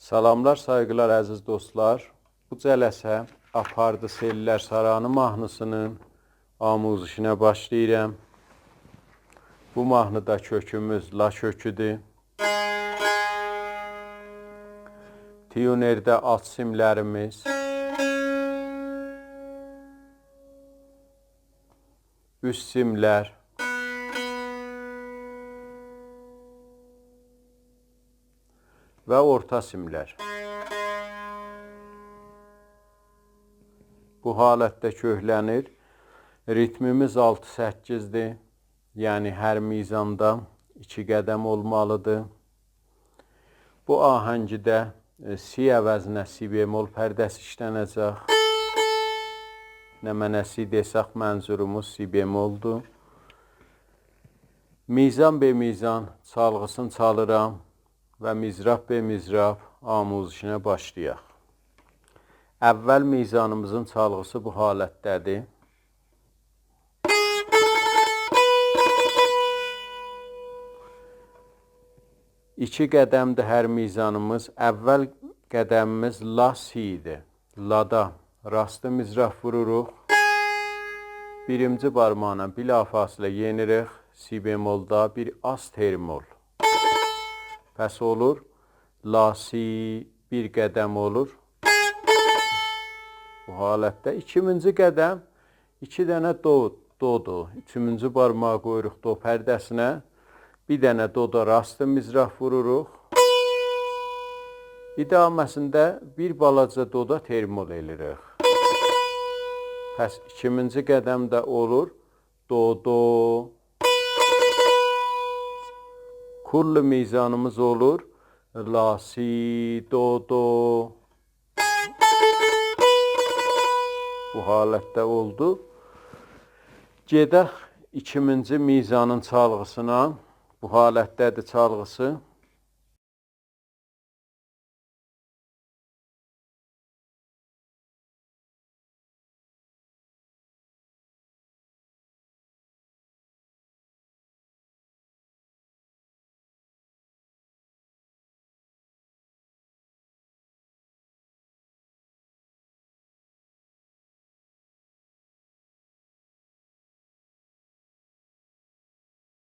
Salamlar, sayğılar, əziz dostlar. Bu cələsə Apardı Sellər Saranı mahnısının amuzişinə başlayıram. Bu mahnıda kökümüz la köküdür. Tiyunerdə alt simlərimiz, üst simlər, və orta simlər. Bu halətdə köklənir. Ritmimiz 6-8-dir. Yəni hər mizanda 2 qədəm olmalıdır. Bu ahəngidə si əvəzinə si bemol pərdəsi işlənəcək. Nə mənə si desək mənzurumuz si bemoldur. Mizan be mizan çalğısını çalıram və mizrab be mizrab amuzişinə başlayaq. Əvvəl mizanımızın çalğısı bu halətdədir. İki qədəmdir hər mizanımız. Əvvəl qədəmimiz la si idi. Lada rastı mizrab vururuq. Birinci barmağına bilafasilə yenirik. Si bemolda bir az termol. Pəs olur. La si bir qədəm olur. Bu halətdə ikinci qədəm 2 dənə dodur. Üçüncü barmağı qoyuruq do pərdəsinə. Bir dənə doda rastı mizrab vururuq. İdaməsində bir balaca doda termol edirik. Pəs ikinci qədəmdə olur. Do, do. Kullu mizanımız olur. La, si, do, do. Bu halətdə oldu. Gedək ikinci mizanın çalğısına. Bu halətdədir çalğısı.